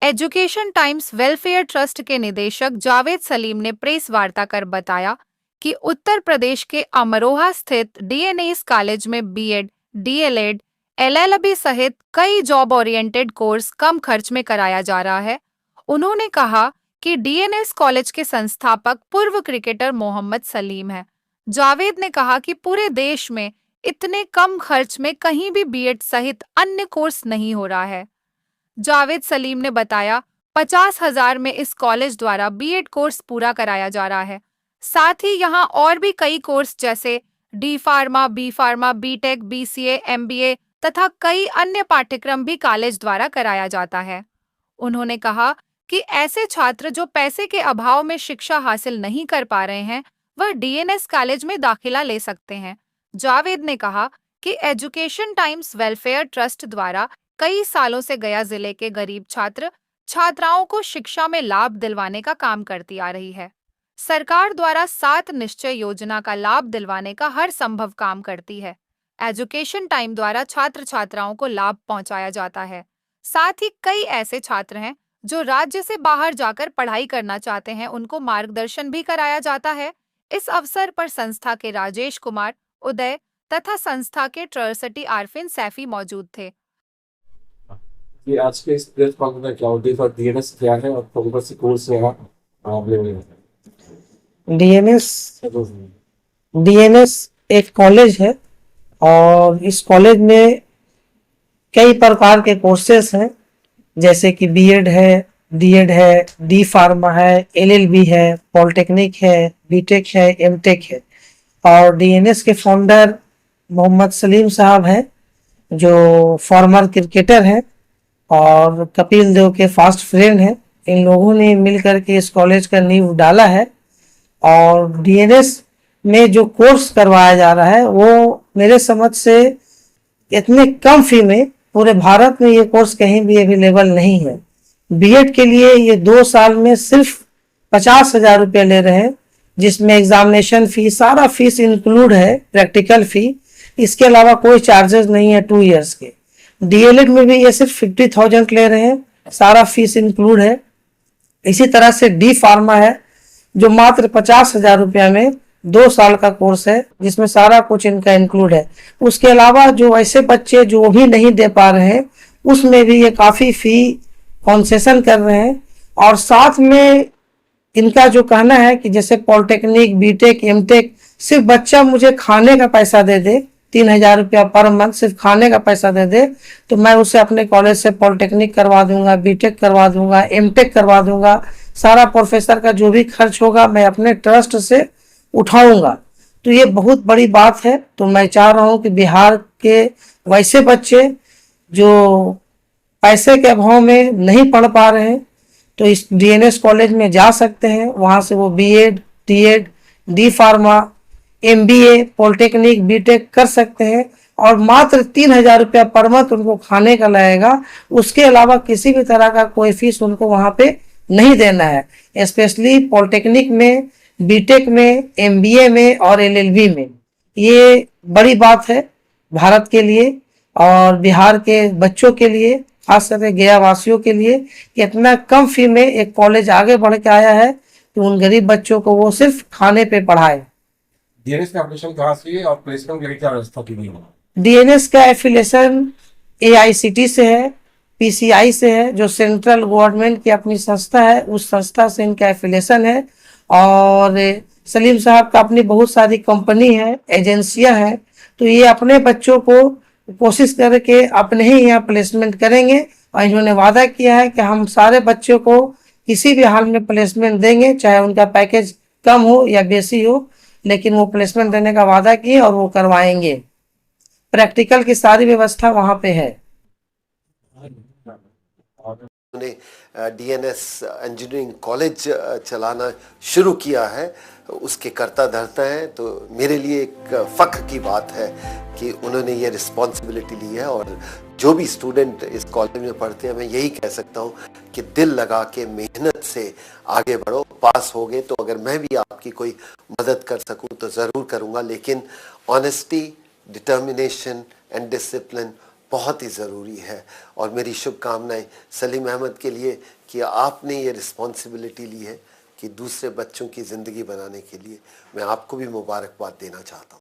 Education times welfare trust के निदेशक जावेद सलीम ने प्रेस वार्ता कर बताया कि उत्तर प्रदेश के अमरोहा स्थित डीएनएस कॉलेज में बीएड, डीएलएड, एलएलबी सहित कई जॉब ओरिएंटेड कोर्स कम खर्च में कराया जा रहा है। उन्होंने कहा कि डीएनएस कॉलेज के संस्थापक पूर्व क्रिकेटर मोहम्मद सलीम हैं। जावेद ने कहा कि पूरे देश में इतने कम खर्च में कहीं भी बीएड सहित अन्य कोर्स नहीं हो रहा है। जावेद सलीम ने बताया 50,000 में इस कॉलेज द्वारा बीएड कोर्स पूरा कराया जा रहा है। साथ ही यहाँ और भी कई कोर्स जैसे D pharma, B pharma, BTech, BCA, MBA तथा कई अन्य पाठ्यक्रम भी कॉलेज द्वारा कराया जाता है। उन्होंने कहा कि ऐसे छात्र जो पैसे के अभाव में शिक्षा हासिल नहीं कर पा रहे हैं, वह डीएनएस कॉलेज में दाखिला ले सकते हैं। जावेद ने कहा कि एजुकेशन टाइम्स वेलफेयर ट्रस्ट द्वारा कई सालों से गया जिले के गरीब छात्र छात्राओं को शिक्षा में लाभ दिलवाने का काम करती आ रही है। सरकार द्वारा 7 निश्चय योजना का लाभ दिलवाने का हर संभव काम करती है। एजुकेशन टाइम द्वारा छात्र छात्राओं को लाभ पहुंचाया जाता है। साथ ही कई ऐसे छात्र हैं जो राज्य से बाहर जाकर पढ़ाई करना चाहते हैं, उनको मार्गदर्शन भी कराया जाता है। इस अवसर पर संस्था के राजेश कुमार, उदय तथा संस्था के ट्रस्टी आरफिन सैफी मौजूद थे। कि आज के इस प्रेस कॉन्फ्रेंस में क्लाउडी फॉर डीएनएस क्या है और कौन से कोर्स यहाँ अवेलेबल है। डीएनएस डीएनएस एक कॉलेज है और इस कॉलेज में कई प्रकार के कोर्सेस हैं, जैसे कि बीएड है, डीएड है, डी फार्मा है, एलएलबी है, पॉलिटेक्निक है, बीटेक है, एमटेक है। और डीएनएस के फाउंडर मोहम्मद सलीम साहब हैं, जो फॉर्मर क्रिकेटर हैं और कपिल देव के फास्ट फ्रेंड हैं। इन लोगों ने मिलकर के इस कॉलेज का नींव डाला है और डीएनएस में जो कोर्स करवाया जा रहा है वो मेरे समझ से इतने कम फी में पूरे भारत में ये कोर्स कहीं भी अवेलेबल नहीं है। बीएड के लिए ये 2 साल में सिर्फ 50,000 रुपये ले रहे हैं, जिसमें एग्जामिनेशन फी, सारा फीस इंक्लूड है, प्रैक्टिकल फी। इसके अलावा कोई चार्जेस नहीं है 2 इयर्स के। डीएलएड में भी ये सिर्फ 50,000 ले रहे हैं, सारा फीस इंक्लूड है। इसी तरह से डी फार्मा है जो मात्र 50,000 रुपया में 2 साल का कोर्स है, जिसमें सारा कुछ इनका इंक्लूड है। उसके अलावा जो ऐसे बच्चे जो भी नहीं दे पा रहे हैं, उसमें भी ये काफी फी कंसेशन कर रहे हैं। और साथ में इनका जो कहना है कि जैसे पॉलिटेक्निक, बीटेक, एमटेक, सिर्फ बच्चा मुझे खाने का पैसा दे दे, 3,000 रुपया पर मंथ सिर्फ खाने का पैसा दे दे, तो मैं उसे अपने कॉलेज से पॉलिटेक्निक करवा दूंगा, बीटेक करवा दूंगा, एमटेक करवा दूंगा। सारा प्रोफेसर का जो भी खर्च होगा मैं अपने ट्रस्ट से उठाऊंगा। तो ये बहुत बड़ी बात है। तो मैं चाह रहा हूँ कि बिहार के वैसे बच्चे जो पैसे के अभाव में नहीं पढ़ पा रहे हैं, तो इस डीएनएस कॉलेज में जा सकते हैं। वहाँ से वो BEd, DEd, D pharma, MBA, polytechnic, BTech कर सकते हैं और मात्र 3,000 रुपया पर मंथ उनको खाने का लगेगा। उसके अलावा किसी भी तरह का कोई फीस उनको वहाँ पे नहीं देना है। स्पेशली पॉलिटेक्निक में, बीटेक में, एमबीए में और एलएलबी में ये बड़ी बात है भारत के लिए और बिहार के बच्चों के लिए, खास करके गया वासियों के लिए, कि इतना कम फी में एक कॉलेज आगे बढ़ के आया है कि उन गरीब बच्चों को वो सिर्फ खाने पे पढ़ाए। डीएनएस का एप्लीकेशन कहाँ से है और प्लेसमेंट के लिए क्या व्यवस्था की गई है। डीएनएस का एफिलिएशन एआईसीटी से है, पीसीआई से है, जो सेंट्रल गवर्नमेंट की अपनी संस्था है, उस संस्था से इनका एफिलिएशन है। और सलीम साहब का अपनी बहुत सारी कंपनी है, एजेंसियां हैं। तो ये अपने बच्चों को कोशिश करके अपने ही यहाँ प्लेसमेंट करेंगे और इन्होंने वादा किया है कि हम सारे बच्चों को किसी भी हाल में प्लेसमेंट देंगे, चाहे उनका पैकेज कम हो या बेसी हो, लेकिन वो प्लेसमेंट देने का वादा किए और वो करवाएंगे। प्रैक्टिकल की सारी व्यवस्था वहाँ पे है। डीएनएस इंजीनियरिंग कॉलेज चलाना शुरू किया है, उसके कर्ता धर्ता हैं। तो मेरे लिए एक फख्र की बात है कि उन्होंने ये रिस्पॉन्सिबिलिटी ली है। और जो भी स्टूडेंट इस कॉलेज में पढ़ते हैं, मैं यही कह सकता हूँ कि दिल लगा के मेहनत से आगे बढ़ो। पास हो गए तो अगर मैं भी आपकी कोई मदद कर सकूँ तो ज़रूर करूँगा, लेकिन ऑनेस्टी, डिटर्मिनेशन एंड डिसिप्लिन बहुत ही ज़रूरी है। और मेरी शुभकामनाएं सलीम अहमद के लिए कि आपने ये रिस्पॉन्सिबिलिटी ली है कि दूसरे बच्चों की ज़िंदगी बनाने के लिए। मैं आपको भी मुबारकबाद देना चाहता हूँ।